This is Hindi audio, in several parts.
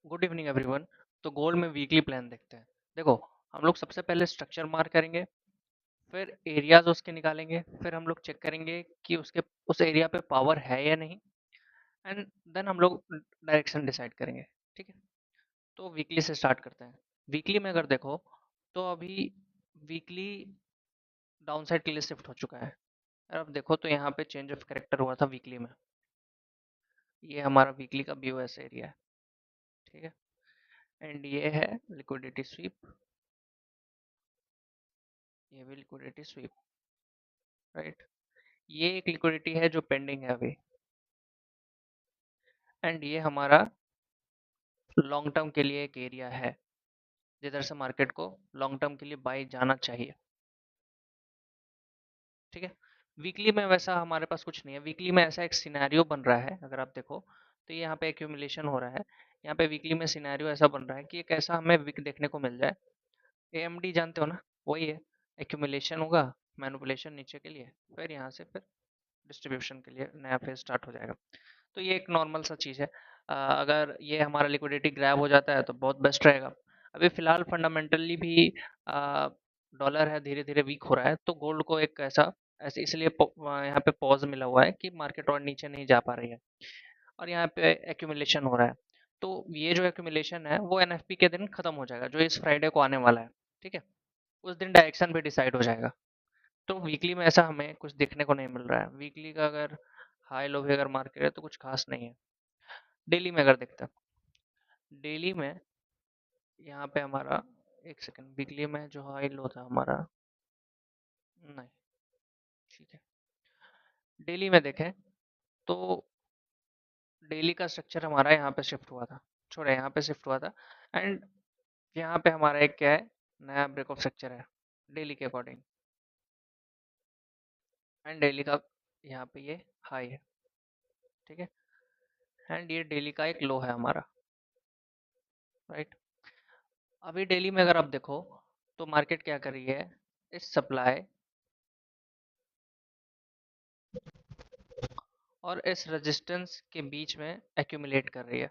Good evening everyone. तो गोल्ड में वीकली प्लान देखते हैं। देखो, हम लोग सबसे पहले स्ट्रक्चर मार्क करेंगे, फिर एरियाज उसके निकालेंगे, फिर हम लोग चेक करेंगे कि उसके उस एरिया पे पावर है या नहीं, एंड देन हम लोग डायरेक्शन डिसाइड करेंगे। ठीक है, तो वीकली से स्टार्ट करते हैं। वीकली में अगर देखो तो अभी वीकली डाउन साइड के लिए शिफ्ट हो चुका है। और अब देखो तो यहाँ पे चेंज ऑफ कैरेक्टर हुआ था वीकली में। ये हमारा वीकली का बीओएस एरिया है। ठीक है, एंड ये है लिक्विडिटी स्वीप। ये भी लिक्विडिटी स्वीप, राइट। ये एक लिक्विडिटी है जो पेंडिंग है अभी, एंड ये हमारा लॉन्ग टर्म के लिए एक एरिया है जिधर से मार्केट को लॉन्ग टर्म के लिए बाई जाना चाहिए। ठीक है, वीकली में वैसा हमारे पास कुछ नहीं है। वीकली में ऐसा एक सिनेरियो बन रहा है, अगर आप देखो तो ये यहाँ पे एक्यूमुलेशन हो रहा है। यहाँ पे वीकली में सिनेरियो ऐसा बन रहा है कि एक ऐसा हमें विक देखने को मिल जाए। एएमडी जानते हो ना, वही है। एक्यूमुलेशन होगा, मैनिपुलेशन नीचे के लिए, फिर यहाँ से फिर डिस्ट्रीब्यूशन के लिए नया फेज स्टार्ट हो जाएगा। तो ये एक नॉर्मल सा चीज़ है। अगर ये हमारा लिक्विडिटी ग्रैब हो जाता है तो बहुत बेस्ट रहेगा। अभी फ़िलहाल फंडामेंटली भी डॉलर है धीरे धीरे वीक हो रहा है, तो गोल्ड को एक ऐसा ऐसे इसलिए यहाँ पे पॉज मिला हुआ है कि मार्केट और नीचे नहीं जा पा रही है, और यहाँ पे एक्यूमुलेशन हो रहा है। तो ये जो एक्यूमुलेशन है वो एनएफपी के दिन खत्म हो जाएगा, जो इस फ्राइडे को आने वाला है। ठीक है, उस दिन डायरेक्शन भी डिसाइड हो जाएगा। तो वीकली में ऐसा हमें कुछ देखने को नहीं मिल रहा है। वीकली का अगर हाई लो भी अगर मार्क करें तो कुछ खास नहीं है। डेली में अगर देखते हैं, डेली में यहाँ पे हमारा, एक सेकंड, वीकली में जो हाई लो था हमारा, नहीं, ठीक है, डेली में देखें तो डेली का स्ट्रक्चर हमारा यहाँ पे शिफ्ट हुआ था, छोड़े यहाँ पे शिफ्ट हुआ था, एंड यहाँ पे हमारा एक क्या है, नया ब्रेक ऑफ स्ट्रक्चर है डेली के अकॉर्डिंग, एंड डेली का यहाँ पे ये हाई है। ठीक है, एंड ये डेली का एक लो है हमारा, राइट। अभी डेली में अगर आप देखो तो मार्केट क्या कर रही है, इस सप्लाई और इस रेजिस्टेंस के बीच में एक्यूमुलेट कर रही है।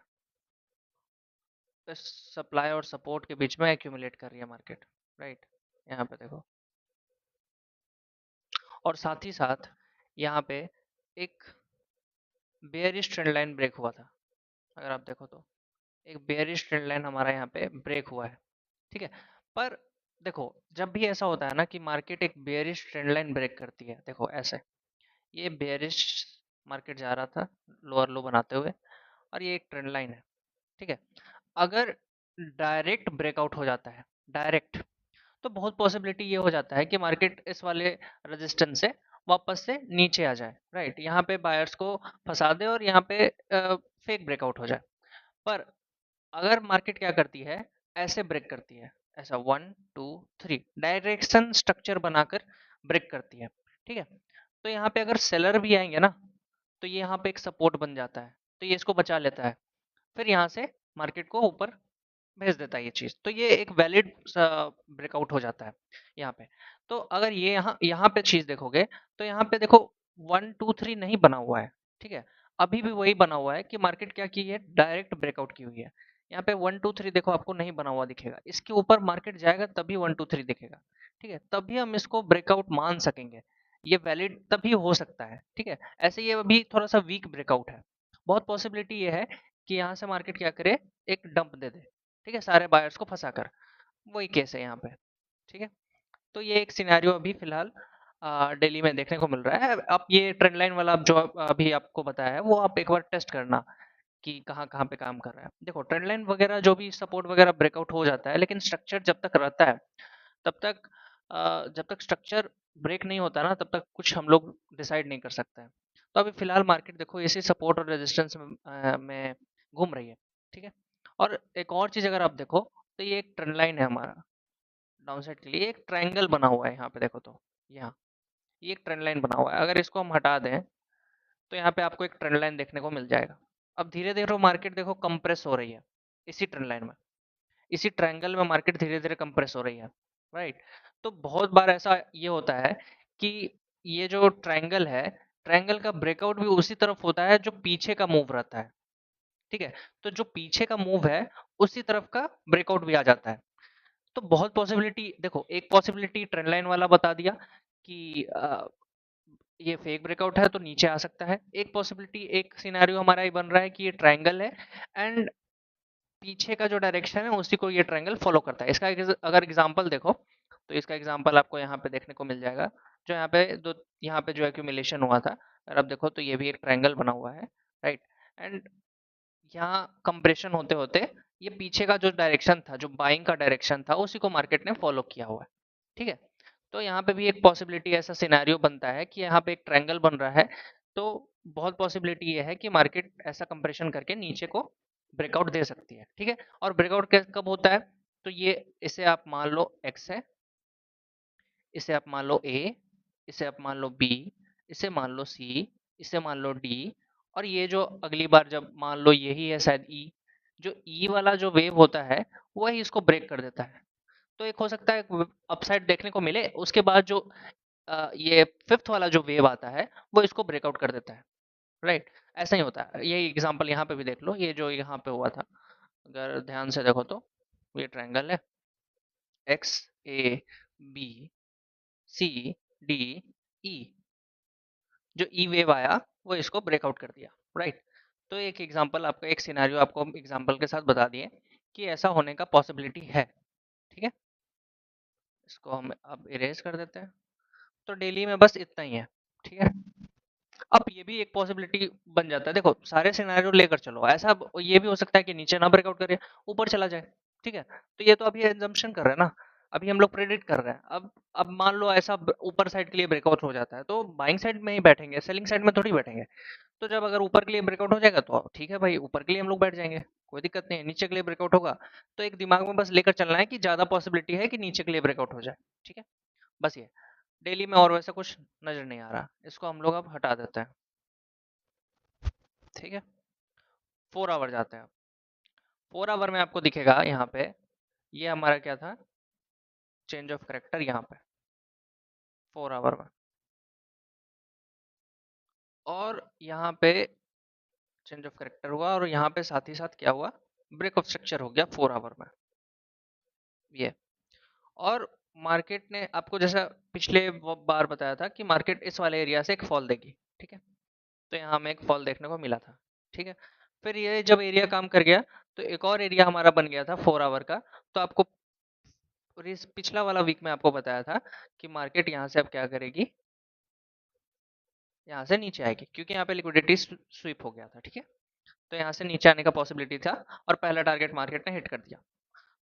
इस सप्लाई और सपोर्ट के बीच में एक्यूमुलेट कर रही है मार्केट, राइट। यहाँ पे देखो, और साथ ही साथ यहाँ पे एक बेयरिश ट्रेंड लाइन ब्रेक हुआ था। अगर आप देखो तो एक बेयरिश ट्रेंड लाइन हमारा यहाँ पे ब्रेक हुआ है। ठीक है, पर देखो, जब भी ऐसा होता है ना कि मार्केट एक बेयरिश ट्रेंड लाइन ब्रेक करती है, देखो ऐसे ये बेयरिश मार्केट जा रहा था लोअर लो बनाते हुए, और ये एक ट्रेंड लाइन है। ठीक है, अगर डायरेक्ट ब्रेकआउट हो जाता है, डायरेक्ट, तो बहुत पॉसिबिलिटी ये हो जाता है कि मार्केट इस वाले रेजिस्टेंस से वापस से नीचे आ जाए, राइट। यहाँ पे बायर्स को फंसा दे और यहाँ पे फेक ब्रेकआउट हो जाए। पर अगर मार्केट क्या करती है, ऐसे ब्रेक करती है, ऐसा 1 2 3 डायरेक्शन स्ट्रक्चर बनाकर ब्रेक करती है। ठीक है, तो यहाँ पे अगर सेलर भी आएंगे ना, तो ये यहाँ पे एक सपोर्ट बन जाता है, तो ये इसको बचा लेता है, फिर यहाँ से मार्केट को ऊपर भेज देता है ये चीज़। तो ये एक वैलिड ब्रेकआउट हो जाता है यहाँ पे। तो अगर ये यहाँ यहाँ पे चीज़ देखोगे तो यहाँ पे देखो 1 2 3 नहीं बना हुआ है। ठीक है, अभी भी वही बना हुआ है कि मार्केट क्या की है, डायरेक्ट ब्रेकआउट की हुई है। यहाँ पे 1 2 3 देखो आपको नहीं बना हुआ दिखेगा, इसके ऊपर मार्केट जाएगा तभी 1 2 3 दिखेगा। ठीक है, तभी हम इसको ब्रेकआउट मान सकेंगे, ये वैलिड तभी हो सकता है। ठीक है, ऐसे ये अभी थोड़ा सा वीक ब्रेकआउट है। बहुत पॉसिबिलिटी ये है कि यहाँ से मार्केट क्या करे, एक डंप दे दे। ठीक है, सारे बायर्स को फंसाकर, वही केस है यहाँ पे। ठीक है, तो ये एक सिनेरियो अभी फिलहाल दिल्ली में देखने को मिल रहा है। आप ये ट्रेंड लाइन वाला जो अभी आपको बताया है वो आप एक बार टेस्ट करना कि कहाँ कहाँ पे काम कर रहा है। देखो, ट्रेंड लाइन वगैरह जो भी सपोर्ट वगैरह ब्रेकआउट हो जाता है, लेकिन स्ट्रक्चर जब तक रहता है तब तक, जब तक स्ट्रक्चर ब्रेक नहीं होता ना तब तक कुछ हम लोग डिसाइड नहीं कर सकते हैं। तो अभी फिलहाल मार्केट देखो इसी सपोर्ट और रेजिस्टेंस में घूम रही है। ठीक है, और एक और चीज़ अगर आप देखो तो ये एक ट्रेंड लाइन है हमारा, डाउन साइड के लिए एक ट्रायंगल बना हुआ है यहाँ पे देखो तो, यहाँ ये एक ट्रेंड लाइन बना हुआ है। अगर इसको हम हटा दें तो यहाँ पे आपको एक ट्रेंड लाइन देखने को मिल जाएगा। अब धीरे धीरे मार्केट देखो कंप्रेस हो रही है इसी ट्रेंड लाइन में, इसी ट्रायंगल में मार्केट धीरे धीरे कंप्रेस हो रही है, राइट। तो बहुत बार ऐसा ये होता है कि ये जो ट्रायंगल है, ट्रायंगल का ब्रेकआउट भी उसी तरफ होता है जो पीछे का मूव रहता है। ठीक है, तो जो पीछे का मूव है उसी तरफ का ब्रेकआउट भी आ जाता है। तो बहुत पॉसिबिलिटी देखो, एक पॉसिबिलिटी ट्रेंड लाइन वाला बता दिया कि ये फेक ब्रेकआउट है तो नीचे आ सकता है। एक पॉसिबिलिटी, एक सिनेरियो हमारा ये बन रहा है कि ये ट्रायंगल है एंड पीछे का जो डायरेक्शन है उसी को ये ट्रायंगल फॉलो करता है। इसका अगर एग्जांपल देखो तो इसका एग्जांपल आपको यहाँ पे देखने को मिल जाएगा। जो यहाँ पे जो एक्यूमुलेशन हुआ था, अगर आप देखो तो ये भी एक ट्रायंगल बना हुआ है, राइट। एंड यहाँ कंप्रेशन होते होते ये पीछे का जो डायरेक्शन था, जो बाइंग का डायरेक्शन था, उसी को मार्केट ने फॉलो किया हुआ है। ठीक है, तो यहाँ पे भी एक पॉसिबिलिटी, ऐसा सिनेरियो बनता है कि यहाँ पे एक ट्रायंगल बन रहा है, तो बहुत पॉसिबिलिटी ये है कि मार्केट ऐसा कंप्रेशन करके नीचे को ब्रेकआउट दे सकती है। ठीक है, और ब्रेकआउट कब होता है, तो ये इसे आप मान लो एक्स है, इसे आप मान लो ए, इसे आप मान लो बी, इसे मान लो सी, इसे मान लो डी, और ये जो अगली बार जब मान लो यही है शायद ई, जो ई वाला जो वेव होता है वही इसको ब्रेक कर देता है। तो एक हो सकता है अपसाइड देखने को मिले, उसके बाद जो ये फिफ्थ वाला जो वेव आता है वो इसको ब्रेकआउट कर देता है, राइट। ऐसा ही होता है। यही एग्जांपल यहाँ पे भी देख लो, ये जो यहाँ पे हुआ था, अगर ध्यान से देखो तो ये ट्रायंगल है, X A B C D E, जो ई वेव आया वो इसको ब्रेकआउट कर दिया, राइट। तो एक एग्जांपल आपको, एक सिनेरियो आपको एग्जांपल के साथ बता दिए कि ऐसा होने का पॉसिबिलिटी है। ठीक है, इसको हम अब इरेज कर देते हैं। तो डेली में बस इतना ही है। ठीक है, अब ये भी एक पॉसिबिलिटी बन जाता है। देखो सारे सिनेरियो लेकर चलो, ऐसा ये भी हो सकता है कि नीचे ना ब्रेकआउट करे, ऊपर चला जाए। ठीक है, तो ये तो अभी एजम्पशन कर रहे हैं ना, अभी हम लोग प्रेडिक्ट कर रहे हैं। अब मान लो ऐसा ऊपर साइड के लिए ब्रेकआउट हो जाता है, तो बाइंग साइड में ही बैठेंगे, सेलिंग साइड में थोड़ी बैठेंगे। तो जब अगर ऊपर के लिए ब्रेकआउट हो जाएगा तो ठीक है भाई, ऊपर के लिए हम लोग बैठ जाएंगे, कोई दिक्कत नहीं है। नीचे के लिए ब्रेकआउट होगा तो एक दिमाग में बस लेकर चलना है कि ज्यादा पॉसिबिलिटी है कि नीचे के लिए ब्रेकआउट हो जाए। ठीक है, बस ये डेली में और वैसा कुछ नजर नहीं आ रहा, इसको हम लोग अब हटा देते हैं। ठीक है, 4 आवर जाते हैं। 4 आवर में आपको दिखेगा यहाँ पे, ये हमारा क्या था, चेंज ऑफ करेक्टर यहाँ पे 4 आवर में, और यहाँ पे चेंज ऑफ करेक्टर हुआ, और यहाँ पे साथ ही साथ क्या हुआ, ब्रेक ऑफ स्ट्रक्चर हो गया 4 आवर में ये। और मार्केट ने आपको जैसा पिछले बार बताया था कि मार्केट इस वाले एरिया से एक फॉल देगी। ठीक है, तो यहाँ हमें एक फॉल देखने को मिला था। ठीक है, फिर ये जब एरिया काम कर गया तो एक और एरिया हमारा बन गया था 4 आवर का। तो आपको और इस पिछला वाला वीक में आपको बताया था कि मार्केट यहाँ से अब क्या करेगी, यहाँ से नीचे आएगी, क्योंकि यहाँ पे लिक्विडिटी स्वीप हो गया था। ठीक है, तो यहाँ से नीचे आने का पॉसिबिलिटी था, और पहला टारगेट मार्केट ने हिट कर दिया।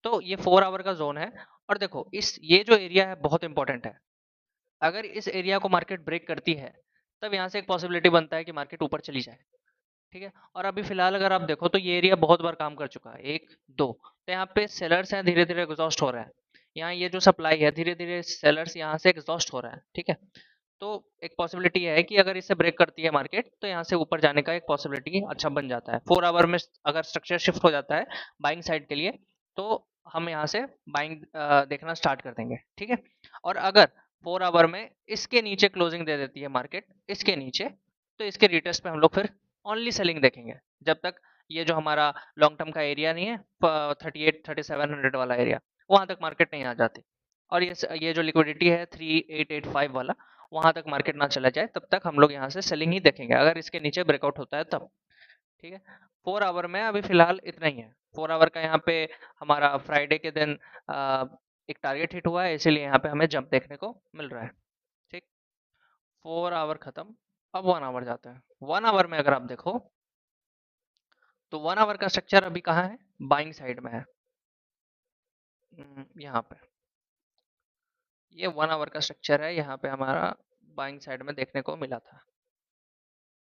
तो ये 4 आवर का जोन है। और देखो ये जो एरिया है बहुत इंपॉर्टेंट है। अगर इस एरिया को मार्केट ब्रेक करती है तब यहाँ से एक पॉसिबिलिटी बनता है कि मार्केट ऊपर चली जाए। ठीक है, और अभी फिलहाल अगर आप देखो तो ये एरिया बहुत बार काम कर चुका है, एक दो, तो यहाँ पे सेलर्स हैं, धीरे धीरे एग्जॉस्ट हो रहे हैं। यहाँ ये जो सप्लाई है, धीरे धीरे सेलर्स यहाँ से एग्जॉस्ट हो रहे हैं। ठीक है, तो एक पॉसिबिलिटी है कि अगर इसे ब्रेक करती है मार्केट तो यहाँ से ऊपर जाने का एक पॉसिबिलिटी अच्छा बन जाता है। 4 आवर में अगर स्ट्रक्चर शिफ्ट हो जाता है बाइंग साइड के लिए, तो हम यहाँ से बाइंग देखना स्टार्ट कर देंगे। ठीक है, और अगर 4 आवर में इसके नीचे क्लोजिंग दे देती है मार्केट, इसके नीचे, तो इसके रिटेस्ट पे हम लोग फिर ओनली सेलिंग देखेंगे, जब तक ये जो हमारा लॉन्ग टर्म का एरिया नहीं है 38-3700 वाला एरिया, वहां तक मार्केट नहीं आ जाती। और ये जो लिक्विडिटी है 3885 वाला, वहां तक मार्केट ना चला जाए तब तक हम लोग यहाँ से सेलिंग ही देखेंगे, अगर इसके नीचे ब्रेकआउट होता है तब। ठीक है, 4 आवर में अभी फिलहाल इतना ही है। 4 आवर का यहाँ पे हमारा फ्राइडे के दिन एक टारगेट हिट हुआ है, इसीलिए यहाँ पे हमें जंप देखने को मिल रहा है। ठीक, 4 आवर खत्म, अब 1 आवर जाते हैं। 1 आवर में अगर आप देखो तो 1 आवर का स्ट्रक्चर अभी कहाँ है, बाइंग साइड में है। यहाँ पे ये 1 आवर का स्ट्रक्चर है, यहाँ पे हमारा बाइंग साइड में देखने को मिला था,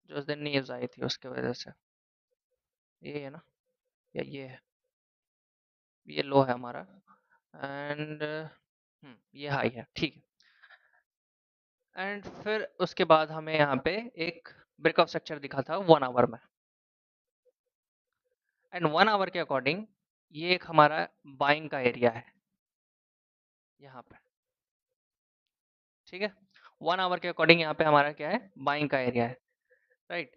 जो उस दिन न्यूज आई थी उसके वजह से। ये है ना, या ये है, ये लो है हमारा, एंड ये हाई है। ठीक है, एंड फिर उसके बाद हमें यहाँ पे एक ब्रेकअप स्ट्रक्चर दिखा था 1 आवर में, एंड 1 आवर के अकॉर्डिंग ये एक हमारा बाइंग का एरिया है यहाँ पे। ठीक है, 1 आवर के अकॉर्डिंग यहाँ पे हमारा क्या है, बाइंग का एरिया है, राइट।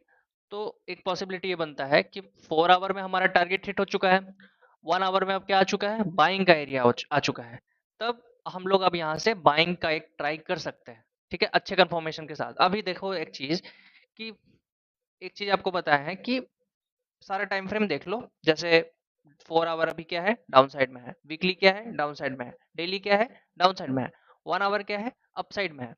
तो एक पॉसिबिलिटी ये बनता है कि 4 आवर में हमारा टारगेट हिट हो चुका है, 1 आवर में अब क्या आ चुका है, बाइंग का एरिया आ चुका है। तब हम लोग अब यहाँ से बाइंग का एक ट्राई कर सकते हैं, ठीक है, अच्छे कंफर्मेशन के साथ। अभी देखो एक चीज कि एक चीज आपको बताया है कि सारा टाइम फ्रेम देख लो। जैसे 4 आवर अभी क्या है, डाउन साइड में है, वीकली क्या है, डाउन साइड में है, डेली क्या है, डाउन साइड में है, 1 आवर क्या है, अप साइड में है,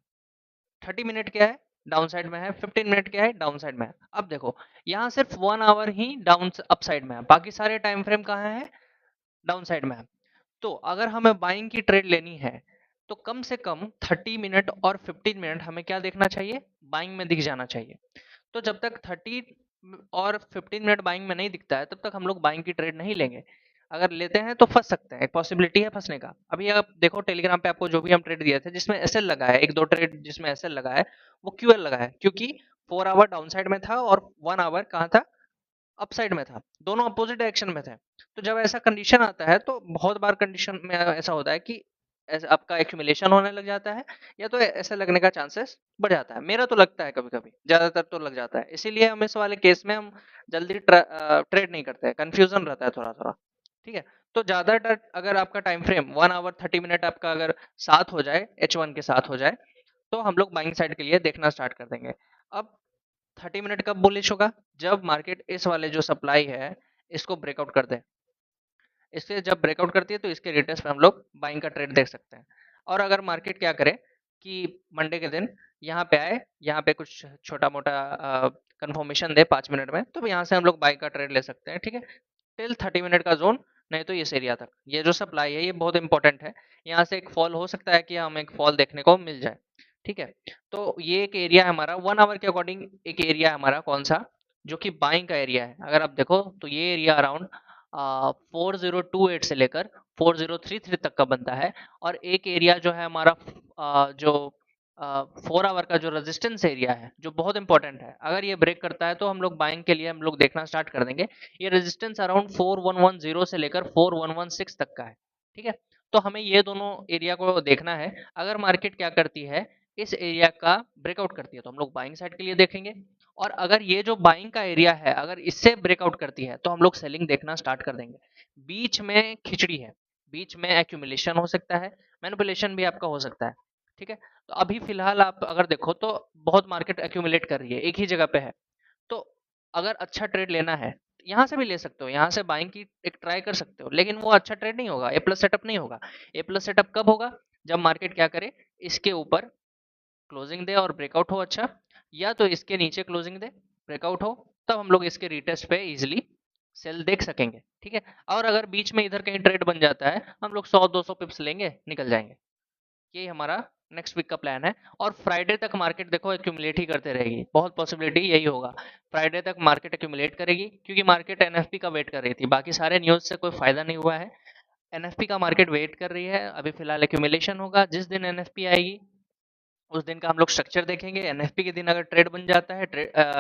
30 मिनट क्या है, डाउन साइड में है, 15 मिनट क्या है, डाउन साइड में है। अब देखो यहाँ सिर्फ 1 आवर ही डाउन अप साइड में है, बाकी सारे टाइम फ्रेम कहाँ है, डाउन साइड में है। तो अगर हमें बाइंग की ट्रेड लेनी है तो कम से कम 30 मिनट और 15 मिनट हमें क्या देखना चाहिए, बाइंग में दिख जाना चाहिए। तो जब तक 30 और 15 मिनट बाइंग में नहीं दिखता है तब तक हम लोग बाइंग की ट्रेड नहीं लेंगे। अगर लेते हैं तो फंस सकते हैं, एक पॉसिबिलिटी है फंसने का। अभी आप देखो टेलीग्राम पे आपको जो भी हम ट्रेड दिए थे जिसमें एसएल लगा है, एक दो ट्रेड जिसमें एसएल लगा है वो क्यूएल लगा है, क्योंकि 4 आवर डाउन साइड में था और 1 आवर कहाँ था, अपसाइड में था, दोनों अपोजिट डायरेक्शन में थे। तो जब ऐसा कंडीशन आता है तो बहुत बार कंडीशन में ऐसा होता है कि आपका एक्यूमुलेशन होने लग जाता है, या तो ऐसा लगने का चांसेस बढ़ जाता है। मेरा तो लगता है कभी कभी, ज्यादातर तो लग जाता है। इसीलिए हम इस वाले केस में हम जल्दी ट्रेड नहीं करते हैं, कंफ्यूजन रहता है थोड़ा थोड़ा, ठीक है। तो ज्यादातर अगर आपका टाइम फ्रेम 1 आवर 30 मिनट आपका अगर साथ हो जाए, H1 के साथ हो जाए, तो हम लोग बाइंग साइड के लिए देखना स्टार्ट कर देंगे। अब 30 मिनट कब बुलिश होगा, जब मार्केट इस वाले जो सप्लाई है इसको ब्रेकआउट कर दे। इससे जब ब्रेकआउट करती है तो इसके रिटेस्ट पे हम लोग बाइंग का ट्रेड देख सकते हैं। और अगर मार्केट क्या करे कि मंडे के दिन यहाँ पे आए, यहाँ पे कुछ छोटा मोटा कंफर्मेशन दे 5 मिनट में, तो यहाँ से हम लोग बाइंग का ट्रेड ले सकते हैं, ठीक है। टिल 30 मिनट का जोन, नहीं तो इस एरिया तक। ये जो सप्लाई है ये बहुत इंपॉर्टेंट है, यहाँ से एक फॉल हो सकता है कि हमें एक फॉल देखने को मिल जाए, ठीक है। तो ये एक एरिया है हमारा 1 आवर के अकॉर्डिंग, एक एरिया है हमारा कौन सा, जो कि बाइंग का एरिया है। अगर आप देखो तो ये एरिया अराउंड 4028 से लेकर 4033 तक का बनता है। और एक एरिया जो है हमारा जो 4 आवर का जो रेजिस्टेंस एरिया है, जो बहुत इंपॉर्टेंट है, अगर ये ब्रेक करता है तो हम लोग बाइंग के लिए हम लोग देखना स्टार्ट कर देंगे। ये रेजिस्टेंस अराउंड 4110 से लेकर 4116 तक का है, ठीक है। तो हमें ये दोनों एरिया को देखना है। अगर मार्केट क्या करती है, इस एरिया का ब्रेकआउट करती है तो हम लोग बाइंग साइड के लिए देखेंगे। और अगर ये जो बाइंग का एरिया है अगर इससे ब्रेकआउट करती है तो हम लोग सेलिंग देखना स्टार्ट कर देंगे। बीच में खिचड़ी है, बीच में एक्यूमुलेशन हो सकता है, मैनिपुलेशन भी आपका हो सकता है, ठीक है। तो अभी फिलहाल आप अगर देखो तो बहुत मार्केट एक्यूमुलेट कर रही है, एक ही जगह पे है। तो अगर अच्छा ट्रेड लेना है यहाँ से भी ले सकते हो, यहाँ से बाइंग की एक ट्राई कर सकते हो, लेकिन वो अच्छा ट्रेड नहीं होगा, ए प्लस सेटअप नहीं होगा। ए प्लस सेटअप कब होगा, जब मार्केट क्या करे, इसके ऊपर क्लोजिंग दे और ब्रेकआउट हो अच्छा, या तो इसके नीचे क्लोजिंग दे, ब्रेकआउट हो, तब हम लोग इसके रिटेस्ट पे इजिली सेल देख सकेंगे, ठीक है। और अगर बीच में इधर कहीं ट्रेड बन जाता है हम लोग 100-200 पिप्स लेंगे, निकल जाएंगे। यही हमारा नेक्स्ट वीक का प्लान है। और फ्राइडे तक मार्केट देखो एक्यूमुलेट ही करते रहेगी, बहुत पॉसिबिलिटी यही होगा, फ्राइडे तक मार्केट एक्यूमुलेट करेगी, क्योंकि मार्केट एनएफपी का वेट कर रही थी, बाकी सारे न्यूज से कोई फायदा नहीं हुआ है। एनएफपी का मार्केट वेट कर रही है, अभी फिलहाल एक्यूमुलेशन होगा। जिस दिन एनएफपी आएगी उस दिन का हम लोग स्ट्रक्चर देखेंगे। एनएफपी के दिन अगर ट्रेड बन जाता है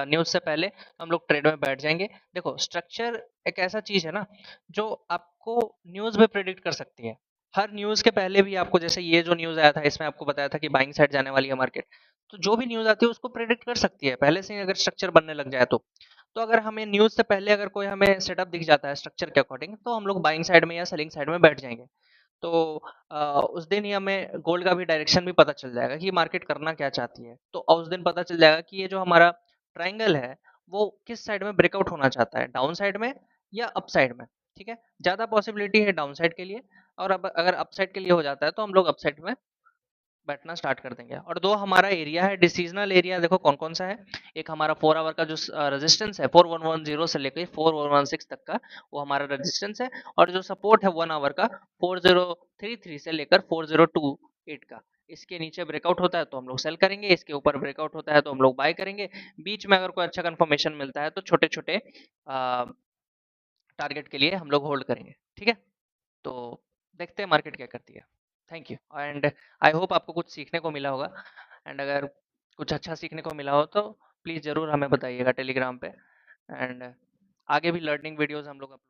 न्यूज से पहले, तो हम लोग ट्रेड में बैठ जाएंगे। देखो स्ट्रक्चर एक ऐसा चीज है ना जो आपको न्यूज में प्रेडिक्ट कर सकती है। हर न्यूज के पहले भी आपको, जैसे ये जो न्यूज आया था इसमें आपको बताया था कि बाइंग साइड जाने वाली है मार्केट, तो जो भी न्यूज आती है उसको प्रेडिक्ट कर सकती है पहले से ही, अगर स्ट्रक्चर बनने लग जाए तो अगर हमें न्यूज से पहले अगर कोई हमें सेटअप दिख जाता है स्ट्रक्चर के अकॉर्डिंग, तो हम लोग बाइंग साइड में या सेलिंग साइड में बैठ जाएंगे। तो उस दिन ही हमें गोल्ड का भी डायरेक्शन भी पता चल जाएगा कि मार्केट करना क्या चाहती है। तो उस दिन पता चल जाएगा कि ये जो हमारा ट्रायंगल है वो किस साइड में ब्रेकआउट होना चाहता है, डाउन साइड में या अप साइड में, ठीक है। ज्यादा पॉसिबिलिटी है डाउन साइड के लिए, और अब अगर अप साइड के लिए हो जाता है तो हम लोग अप साइड में बैठना स्टार्ट कर देंगे। और दो हमारा एरिया है डिसीजनल एरिया, देखो कौन कौन सा है। एक हमारा 4 आवर का जो रेजिस्टेंस है 4110 से लेकर 4116 तक का, वो हमारा रेजिस्टेंस है। और जो सपोर्ट है 1 आवर का 4033 से लेकर 4028 का, इसके नीचे ब्रेकआउट होता है तो हम लोग सेल करेंगे, इसके ऊपर ब्रेकआउट होता है तो हम लोग बाय करेंगे। बीच में अगर कोई अच्छा कंफर्मेशन मिलता है तो छोटे छोटे टारगेट के लिए हम लोग होल्ड करेंगे, ठीक है। तो देखते हैं मार्केट क्या करती है। Thank you, and I hope आपको कुछ सीखने को मिला होगा। एंड अगर कुछ अच्छा सीखने को मिला हो तो प्लीज़ ज़रूर हमें बताइएगा टेलीग्राम पे। एंड आगे भी लर्निंग वीडियोस हम लोग